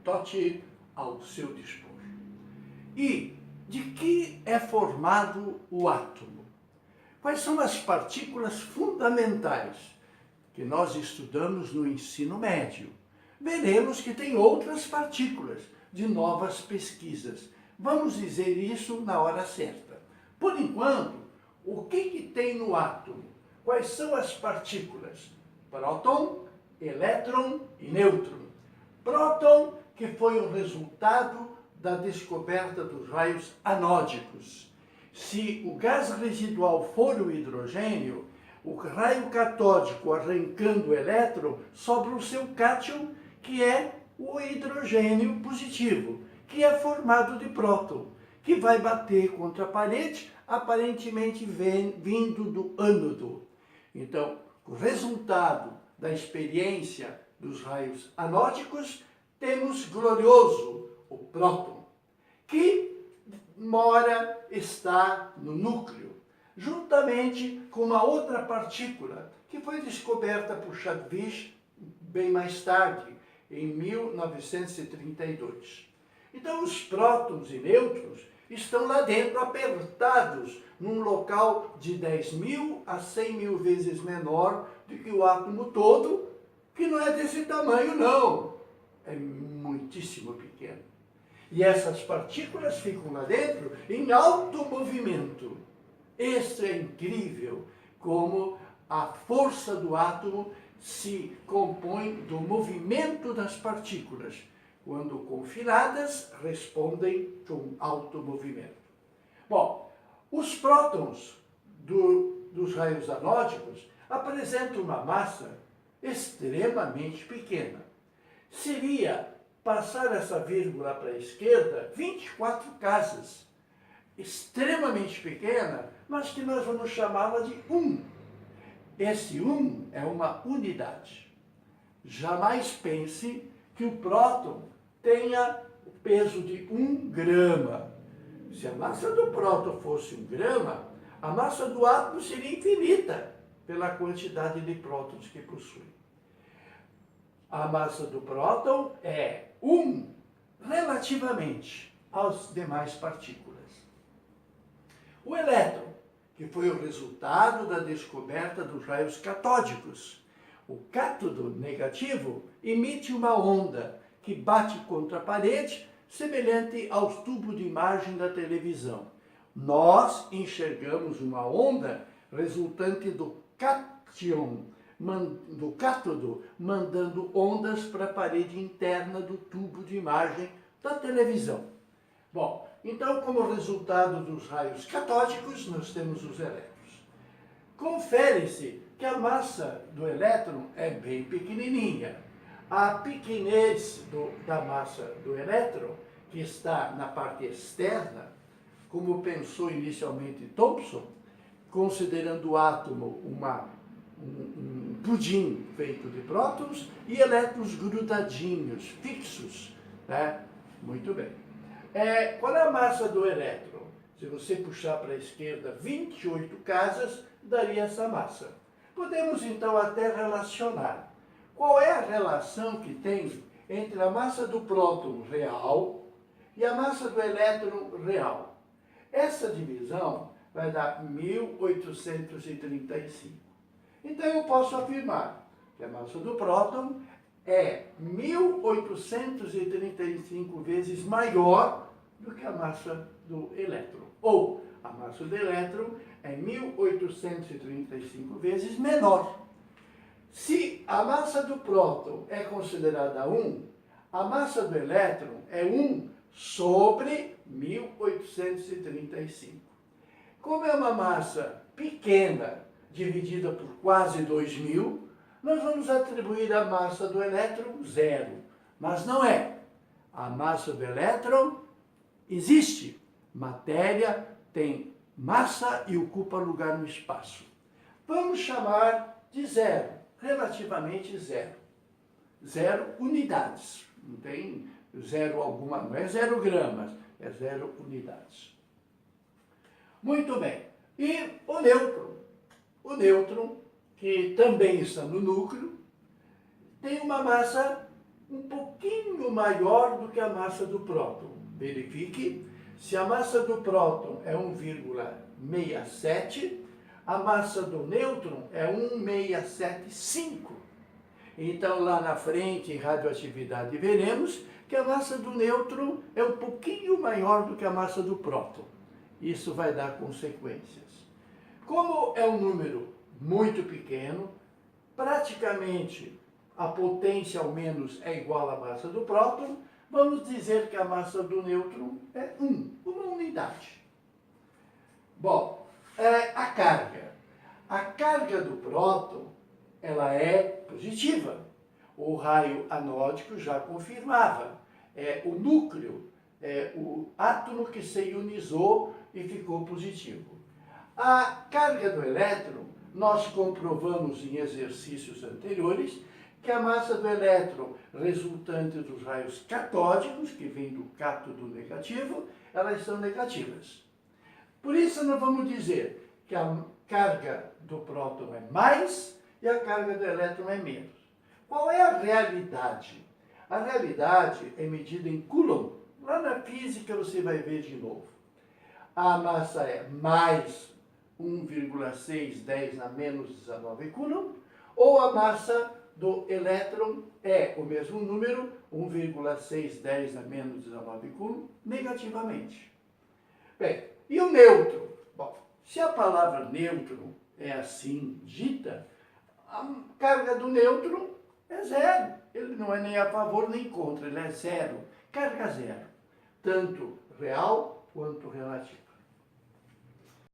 tote ao seu dispor. E de que é formado o átomo? Quais são as partículas fundamentais que nós estudamos no ensino médio? Veremos que tem outras partículas de novas pesquisas. Vamos dizer isso na hora certa. Por enquanto, o que tem no átomo? Quais são as partículas? Próton, elétron e nêutron. Próton, que foi o resultado da descoberta dos raios anódicos. Se o gás residual for o hidrogênio, o raio catódico arrancando o elétron, sobra o seu cátion, que é o hidrogênio positivo, que é formado de próton, que vai bater contra a parede, aparentemente vindo do ânodo. Então, o resultado da experiência dos raios anódicos, temos glorioso, o próton, que está no núcleo, juntamente com uma outra partícula que foi descoberta por Chadwick bem mais tarde, em 1932. Então, os prótons e nêutrons estão lá dentro, apertados, num local de 10.000 a 100.000 vezes menor do que o átomo todo, que não é desse tamanho, não. É muitíssimo pequeno. E essas partículas ficam lá dentro em alto movimento. Isso é incrível, como a força do átomo se compõe do movimento das partículas. Quando confinadas, respondem com alto movimento. Bom, os prótons dos raios anódicos apresentam uma massa extremamente pequena. Seria, passar essa vírgula para a esquerda, 24 casas. Extremamente pequena, mas que nós vamos chamá-la de 1. Esse 1 é uma unidade. Jamais pense que o próton tenha o peso de 1 grama. Se a massa do próton fosse 1 grama, a massa do átomo seria infinita pela quantidade de prótons que possui. A massa do próton é 1 relativamente às demais partículas. O elétron, que foi o resultado da descoberta dos raios catódicos. O cátodo negativo emite uma onda que bate contra a parede, semelhante aos tubos de imagem da televisão. Nós enxergamos uma onda resultante do cátion, do cátodo, mandando ondas para a parede interna do tubo de imagem da televisão. Bom, então, como resultado dos raios catódicos, nós temos os elétrons. Confere-se que a massa do elétron é bem pequenininha. A pequenez da massa do elétron, que está na parte externa, como pensou inicialmente Thomson, considerando o átomo um pudim feito de prótons e elétrons grudadinhos, fixos, né? Muito bem. Qual é a massa do elétron? Se você puxar para a esquerda 28 casas, daria essa massa. Podemos então até relacionar. Qual é a relação que tem entre a massa do próton real e a massa do elétron real? Essa divisão vai dar 1835. Então eu posso afirmar que a massa do próton é 1835 vezes maior do que a massa do elétron. Ou a massa do elétron é 1835 vezes menor. Se a massa do próton é considerada 1, a massa do elétron é 1 sobre 1835. Como é uma massa pequena, dividida por quase 2.000, nós vamos atribuir a massa do elétron 0. Mas não é. A massa do elétron existe. Matéria tem massa e ocupa lugar no espaço. Vamos chamar de 0, relativamente 0. 0 unidades. Não tem 0 alguma, não é 0 gramas, é 0 unidades. Muito bem. E o nêutron? O nêutron, que também está no núcleo, tem uma massa um pouquinho maior do que a massa do próton. Verifique, se a massa do próton é 1,67, a massa do nêutron é 1,675. Então, lá na frente, em radioatividade, veremos que a massa do nêutron é um pouquinho maior do que a massa do próton. Isso vai dar consequências. Como é um número muito pequeno, praticamente a potência ao menos é igual à massa do próton, vamos dizer que a massa do nêutron é 1, uma unidade. Bom, a carga. A carga do próton, ela é positiva. O raio anódico já confirmava. É o núcleo, é o átomo que se ionizou e ficou positivo. A carga do elétron, nós comprovamos em exercícios anteriores que a massa do elétron resultante dos raios catódicos, que vem do cátodo negativo, elas são negativas. Por isso nós vamos dizer que a carga do próton é mais e a carga do elétron é menos. Qual é a realidade? A realidade é medida em Coulomb. Lá na física você vai ver de novo. A massa é mais 1,610 a menos 19 Coulomb, ou a massa do elétron é o mesmo número, 1,610 a menos 19 Coulomb, negativamente. Bem, e o nêutron? Bom, se a palavra nêutron é assim dita, a carga do nêutron é zero. Ele não é nem a favor nem contra, ele é zero. Carga zero, tanto real quanto relativa.